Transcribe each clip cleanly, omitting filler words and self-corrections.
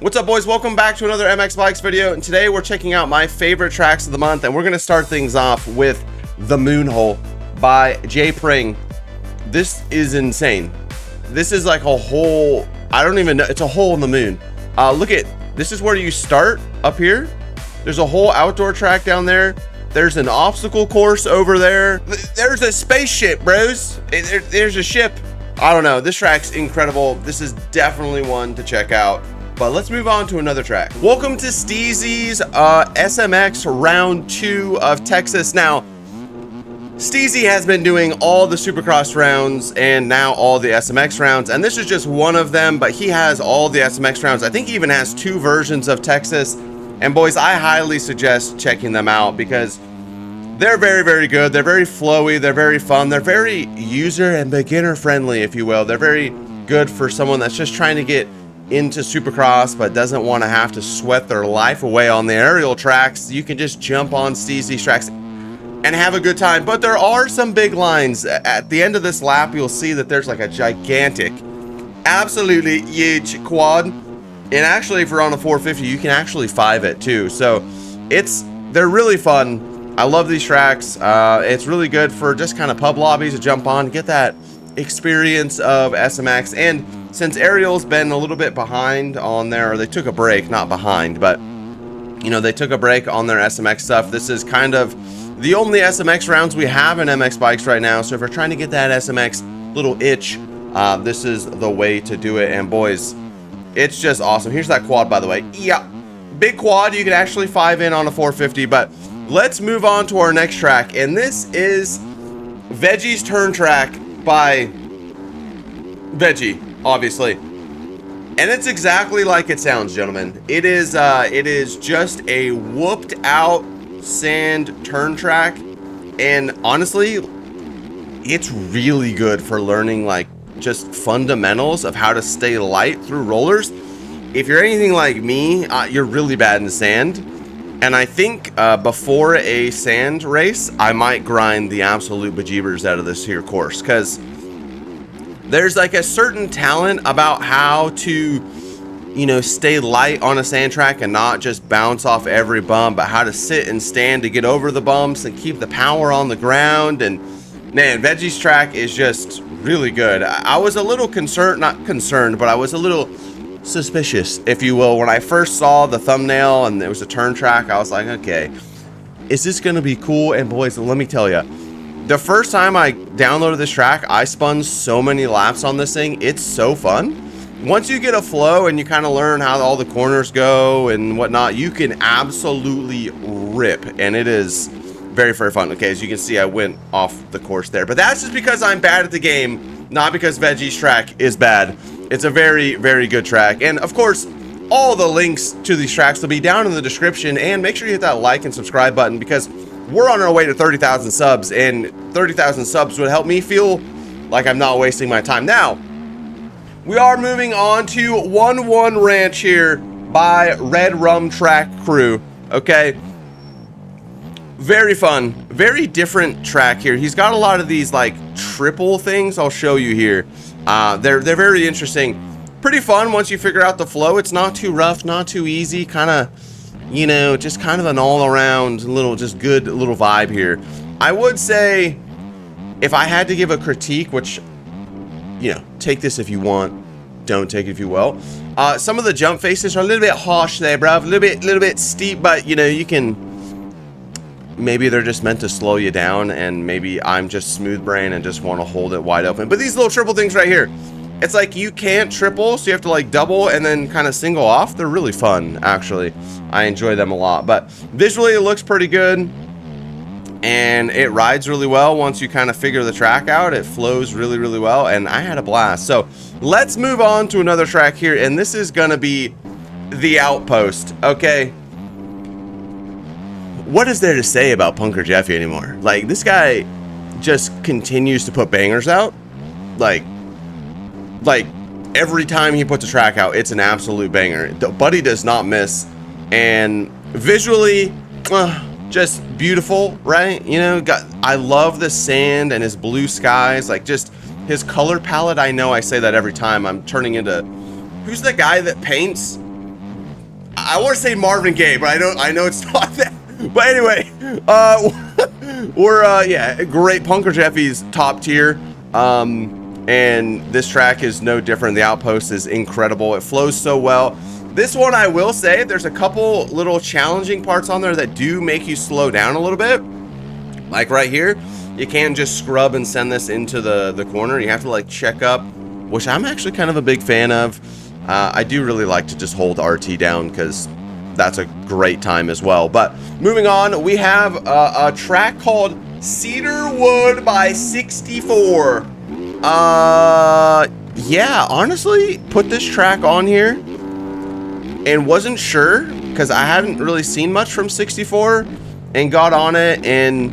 What's up, boys? Welcome back to another MX Bikes video, and today we're checking out my favorite tracks of the month, and we're going to start things off with The Moonhole by Pring. This is insane. This is like a hole, I don't even know, it's a hole in the moon. Look at, this is where you start up here. There's a whole outdoor track down there. There's an obstacle course over there. There's a spaceship, bros. There's a ship. I don't know, this track's incredible. This is definitely one to check out. But let's move on to another track. Welcome to Steezy's SMX round 2 of Texas. Now, Steezy has been doing all the Supercross rounds and now all the SMX rounds, and this is just one of them, but he has all the SMX rounds. I think he even has 2 versions of Texas. And boys, I highly suggest checking them out because they're very, very good. They're very flowy. They're very fun. They're very user and beginner friendly, if you will. They're very good for someone that's just trying to get into Supercross but doesn't want to have to sweat their life away on the aerial tracks. You can just jump on Steezy's tracks and have a good time. But there are some big lines. At the end of this lap, you'll see that there's like a gigantic, absolutely huge quad. And actually, if you're on a 450, you can actually 5 it too. So they're really fun. I love these tracks. It's really good for just kind of pub lobbies to jump on, get that experience of SMX. And since Ariel's been a little bit behind on their, or they took a break, not behind, but you know, they took a break on their SMX stuff. This is kind of the only SMX rounds we have in MX Bikes right now. So if you're trying to get that SMX little itch, this is the way to do it. And boys, it's just awesome. Here's that quad, by the way. Yeah, big quad. You can actually 5 in on a 450, but let's move on to our next track. And this is Vegi's Turn Track by Vegi, obviously, and it's exactly like it sounds, gentlemen. It is just a whooped out sand turn track, and honestly, it's really good for learning like just fundamentals of how to stay light through rollers. If you're anything like me, you're really bad in sand, and I think before a sand race, I might grind the absolute bejeebers out of this here course, because there's like a certain talent about how to, you know, stay light on a sand track and not just bounce off every bump, but how to sit and stand to get over the bumps and keep the power on the ground. And man, Vegi's track is just really good. I was a little concerned, not concerned, but I was a little suspicious, if you will, when I first saw the thumbnail and it was a turn track. I was like, okay, is this gonna be cool? And boys, let me tell you, the first time I downloaded this track, I spun so many laps on this thing. It's so fun. Once you get a flow and you kind of learn how all the corners go and whatnot, you can absolutely rip, and it is very, very fun. Okay, as you can see, I went off the course there, but that's just because I'm bad at the game, not because Vegi's track is bad. It's a very, very good track, and of course, all the links to these tracks will be down in the description, and make sure you hit that like and subscribe button because we're on our way to 30,000 subs, and 30,000 subs would help me feel like I'm not wasting my time. Now, we are moving on to 1-1 Ranch here by Red Rum Track Crew. Okay, very fun, very different track here. He's got a lot of these like triple things. I'll show you here. They're very interesting, pretty fun once you figure out the flow. It's not too rough, not too easy, kind of, you know, just kind of an all-around little, just good little vibe here. I would say, if I had to give a critique, which, you know, take this if you want, don't take it if you will. Some of the jump faces are a little bit harsh there, bruv. A little bit steep, but you know, you can, maybe they're just meant to slow you down, and maybe I'm just smooth brain and just want to hold it wide open. But these little triple things right here, it's like you can't triple, so you have to like double and then kind of single off. They're really fun, actually. I enjoy them a lot, but visually it looks pretty good, and it rides really well. Once you kind of figure the track out, it flows really, really well, and I had a blast. So let's move on to another track here, and this is gonna be the Outpost. Okay, what is there to say about punkerjeffy anymore? Like, this guy just continues to put bangers out. Like every time he puts a track out, it's an absolute banger. The buddy does not miss, and visually, just beautiful, right? You know, I love the sand and his blue skies, like just his color palette. I know I say that every time. I'm turning into, who's the guy that paints I want to say Marvin Gaye, but I know it's not that. But anyway, we're yeah, great. PunkerjEffy's top tier. And this track is no different. The Outpost is incredible. It flows so well. This one, I will say, there's a couple little challenging parts on there that do make you slow down a little bit. Like right here, you can't just scrub and send this into the corner. You have to like check up, which I'm actually kind of a big fan of. I do really like to just hold RT down because that's a great time as well. But moving on, we have a track called Cedarwood by 64. Yeah, honestly, put this track on here and wasn't sure because I hadn't really seen much from 64 and got on it and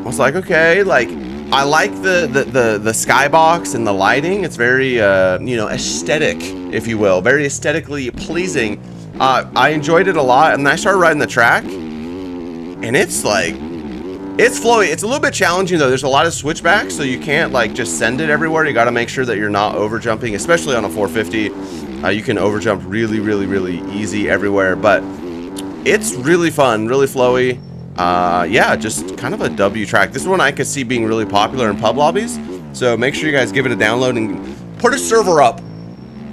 I was like, okay, like I like the skybox and the lighting. It's very you know, aesthetic, if you will, very aesthetically pleasing. I enjoyed it a lot, and I started riding the track, and it's like, it's flowy. It's a little bit challenging though. There's a lot of switchbacks, so you can't like just send it everywhere. You got to make sure that you're not over jumping, especially on a 450. You can over jump really easy everywhere, but it's really fun, really flowy. Yeah, just kind of a W track. This one I could see being really popular in pub lobbies, so make sure you guys give it a download and put a server up.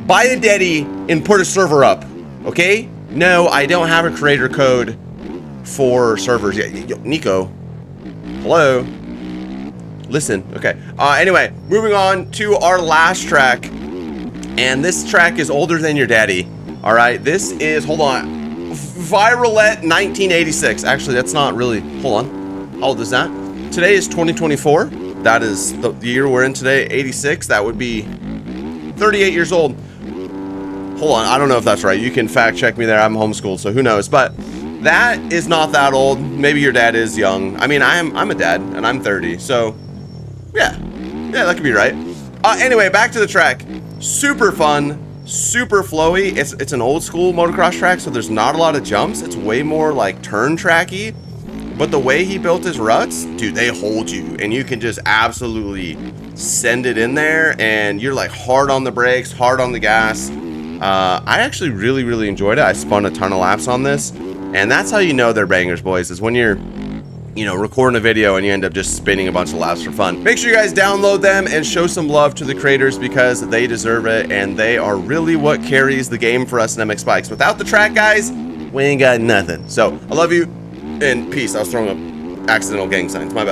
Buy a Deddy and put a server up. Okay? No, I don't have a creator code for servers yet. NIKO, hello? Listen, okay. Anyway, moving on to our last track. And this track is older than your daddy. All right, this is, hold on, virollet 1986. Actually, that's not really, hold on. How old is that? Today is 2024. That is the year we're in today, 86. That would be 38 years old. Hold on, I don't know if that's right. You can fact check me there. I'm homeschooled, so who knows? But that is not that old. Maybe your dad is young. I mean, I'm a dad, and I'm 30, so yeah, that could be right. Anyway, back to the track. Super fun, super flowy. It's an old school motocross track, so there's not a lot of jumps. It's way more like turn tracky. But the way he built his ruts, dude, they hold you, and you can just absolutely send it in there, and you're like hard on the brakes, hard on the gas. I actually really enjoyed it. I spun a ton of laps on this, and that's how you know they're bangers, boys, is when you're, you know, recording a video and you end up just spinning a bunch of laps for fun. Make sure you guys download them and show some love to the creators because they deserve it, and they are really what carries the game for us in MX Bikes. Without the track, guys, we ain't got nothing. So I love you and peace. I was throwing up accidental gang signs, my bad.